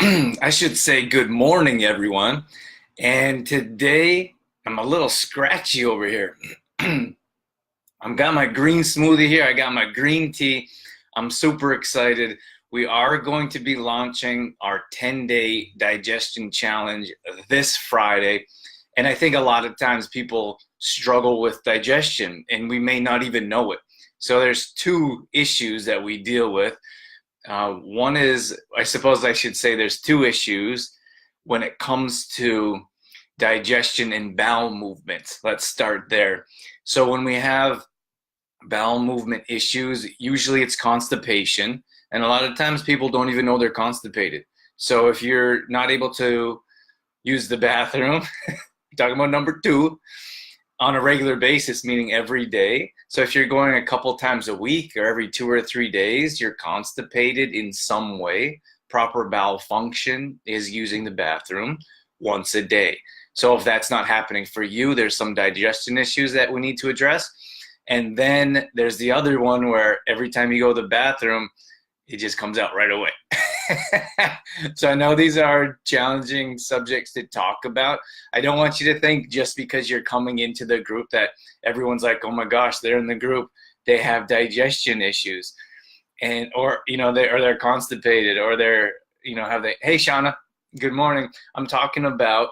I should say good morning, everyone. And today I'm a little scratchy over here. I've got my green smoothie here. I got my green tea. I'm super excited. We are going to be launching our 10-day digestion challenge this Friday. And I think a lot of times people struggle with digestion and we may not even know it. So there's two issues that we deal with. One is, I suppose I should say there's two issues when it comes to digestion and bowel movement. Let's start there. So when we have bowel movement issues, usually it's constipation, and a lot of times people don't even know they're constipated. So if you're not able to use the bathroom, talking about number two, on a regular basis, meaning every day. So if you're going a couple times a week or every 2 or 3 days, you're constipated in some way. Proper bowel function is using the bathroom once a day. So if that's not happening for you, there's some digestion issues that we need to address. And then there's the other one where every time you go to the bathroom, it just comes out right away. So I know these are challenging subjects to talk about. I don't want you to think just because you're coming into the group that everyone's like, oh my gosh, they're in the group, they have digestion issues, and they're constipated, or hey Shauna, good morning. I'm talking about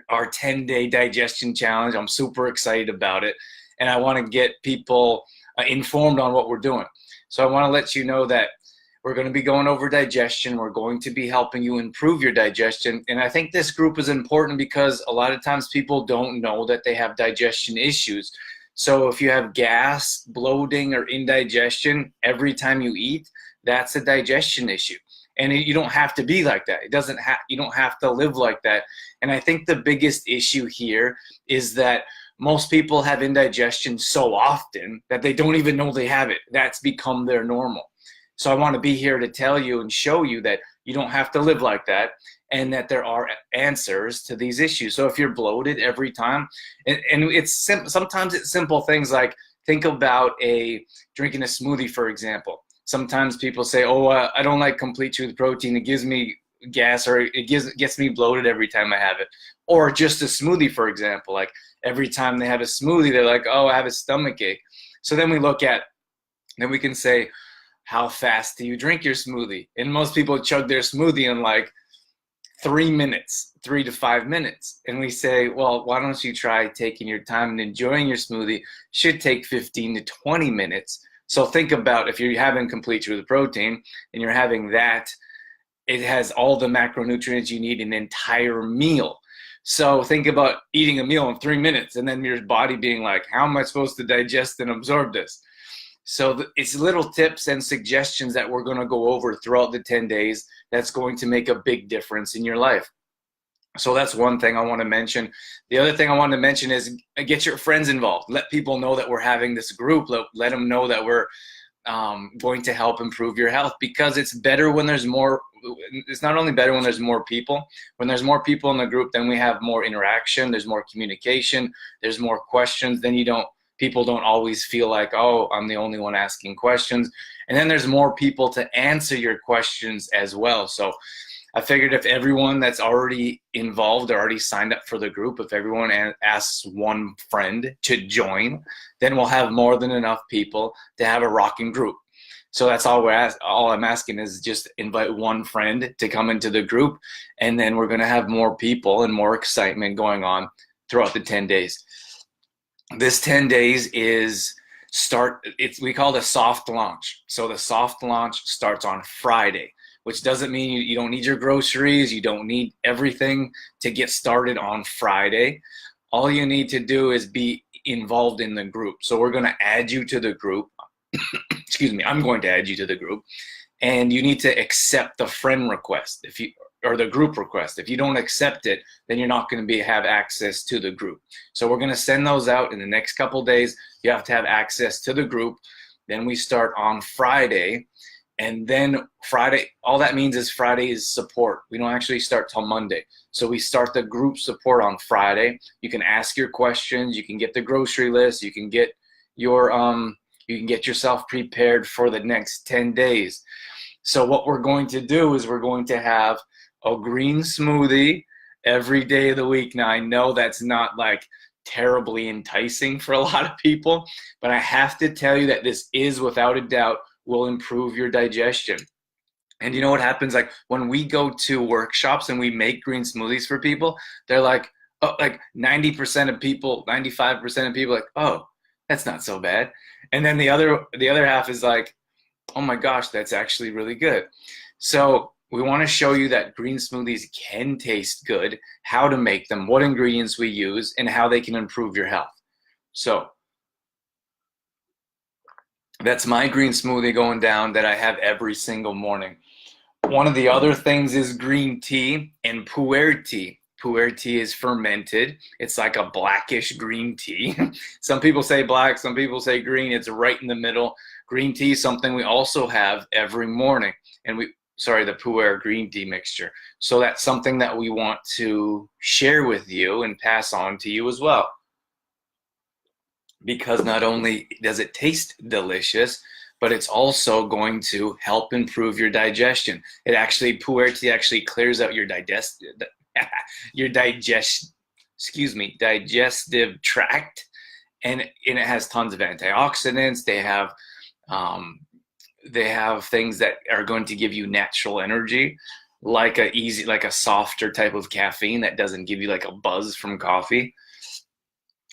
our 10-day digestion challenge. I'm super excited about it, and I want to get people informed on what we're doing. So I want to let you know that we're going to be going over digestion. We're going to be helping you improve your digestion. And I think this group is important because a lot of times people don't know that they have digestion issues. So if you have gas, bloating, or indigestion every time you eat, that's a digestion issue. And you don't have to be like that. You don't have to live like that. And I think the biggest issue here is that most people have indigestion so often that they don't even know they have it. That's become their normal. So I want to be here to tell you and show you that you don't have to live like that, and that there are answers to these issues. So if you're bloated every time, and sometimes it's simple things like, think about drinking a smoothie, for example. Sometimes people say, I don't like complete truth protein. It gives me gas, or it gets me bloated every time I have it. Or just a smoothie, for example. Like every time they have a smoothie, they're like, I have a stomach ache. So then we can say, how fast do you drink your smoothie? And most people chug their smoothie in like 3 minutes, 3 to 5 minutes. And we say, well, why don't you try taking your time and enjoying your smoothie? Should take 15 to 20 minutes. So think about if you're having complete truth protein and you're having that, it has all the macronutrients you need in an entire meal. So think about eating a meal in 3 minutes and then your body being like, how am I supposed to digest and absorb this? So it's little tips and suggestions that we're going to go over throughout the 10 days that's going to make a big difference in your life. So that's one thing I want to mention. The other thing I want to mention is get your friends involved. Let people know that we're having this group. Let them know that we're going to help improve your health, because it's better when there's more. It's not only better when there's more people. When there's more people in the group, then we have more interaction. There's more communication. There's more questions. Then people don't always feel like, I'm the only one asking questions. And then there's more people to answer your questions as well. So I figured if everyone that's already involved or already signed up for the group, if everyone asks one friend to join, then we'll have more than enough people to have a rocking group. So that's all I'm asking is just invite one friend to come into the group, and then we're going to have more people and more excitement going on throughout the 10 days. This 10 days we call it a soft launch. So the soft launch starts on Friday, which doesn't mean you don't need your groceries. You don't need everything to get started on Friday. All you need to do is be involved in the group. So we're going to add you to the group. Excuse me, I'm going to add you to the group. And you need to accept the friend request or the group request. If you don't accept it, then you're not going to have access to the group. So we're going to send those out in the next couple days. You have to have access to the group. Then we start on Friday. And then Friday, all that means is Friday is support. We don't actually start till Monday. So we start the group support on Friday. You can ask your questions. You can get the grocery list. You can get yourself prepared for the next 10 days. So what we're going to do is we're going to have a green smoothie every day of the week. Now, I know that's not like terribly enticing for a lot of people, but I have to tell you that this is without a doubt will improve your digestion. And you know what happens? Like when we go to workshops and we make green smoothies for people, they're like, oh, like 90% of people, 95% of people like, oh, that's not so bad. And then the other half is like, oh my gosh, that's actually really good. So we want to show you that green smoothies can taste good, how to make them, what ingredients we use, and how they can improve your health. So that's my green smoothie going down that I have every single morning. One of the other things is green tea and pu'er tea. Pu'er tea is fermented. It's like a blackish green tea. Some people say black, some people say green. It's right in the middle. Green tea is something we also have every morning. And the pu'er green tea mixture. So that's something that we want to share with you and pass on to you as well. Because not only does it taste delicious, but it's also going to help improve your digestion. Pu'er tea actually clears out your digestive tract, and it has tons of antioxidants. They have things that are going to give you natural energy, like a softer type of caffeine that doesn't give you like a buzz from coffee.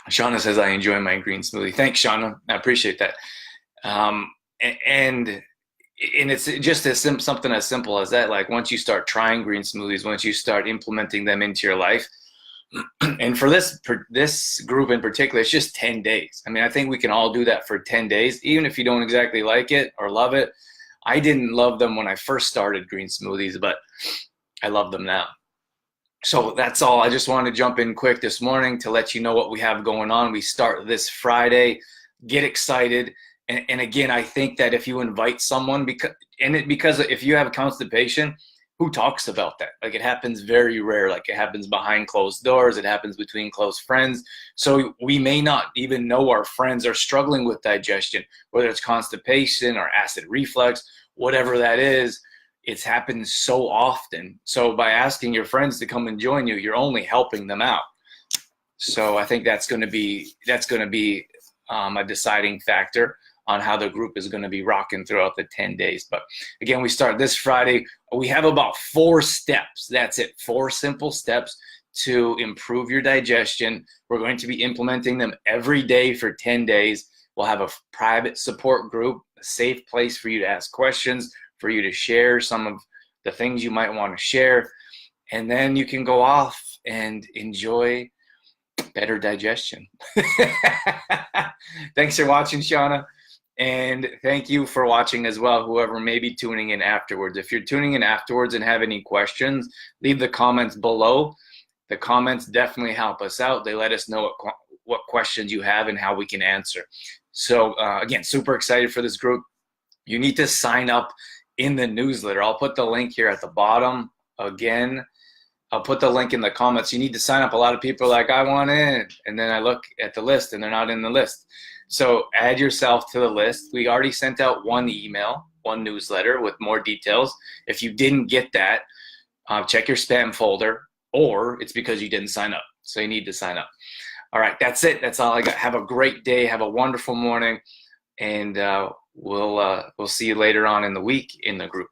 Shauna says, I enjoy my green smoothie. Thanks, Shauna. I appreciate that. And it's just something as simple as that. Like once you start trying green smoothies, once you start implementing them into your life, and for this group in particular, it's just 10 days. I mean, I think we can all do that for 10 days, even if you don't exactly like it or love it. I didn't love them when I first started green smoothies, but I love them now. So that's all. I just wanted to jump in quick this morning to let you know what we have going on. We start this Friday. Get excited. And again, I think that if you invite someone, because if you have constipation, who talks about that? Like it happens very rare. Like it happens behind closed doors. It happens between close friends. So we may not even know our friends are struggling with digestion, whether it's constipation or acid reflux, whatever that is. It's happened so often. So by asking your friends to come and join you, you're only helping them out. So I think that's going to be a deciding factor on how the group is going to be rocking throughout the 10 days. But again, we start this Friday. We have about 4 steps. That's it. 4 simple steps to improve your digestion. We're going to be implementing them every day for 10 days. We'll have a private support group, a safe place for you to ask questions, for you to share some of the things you might want to share. And then you can go off and enjoy better digestion. Thanks for watching, Shauna. And thank you for watching as well, whoever may be tuning in afterwards. If you're tuning in afterwards and have any questions, leave the comments below. The comments definitely help us out. They let us know what questions you have and how we can answer. So again, super excited for this group. You need to sign up in the newsletter. I'll put the link here at the bottom. Again, I'll put the link in the comments. You need to sign up. A lot of people are like, I want in. And then I look at the list and they're not in the list. So add yourself to the list. We already sent out one newsletter with more details. If you didn't get that, check your spam folder, or it's because you didn't sign up. So you need to sign up. All right, that's it. That's all I got. Have a great day. Have a wonderful morning. And we'll see you later on in the week in the group.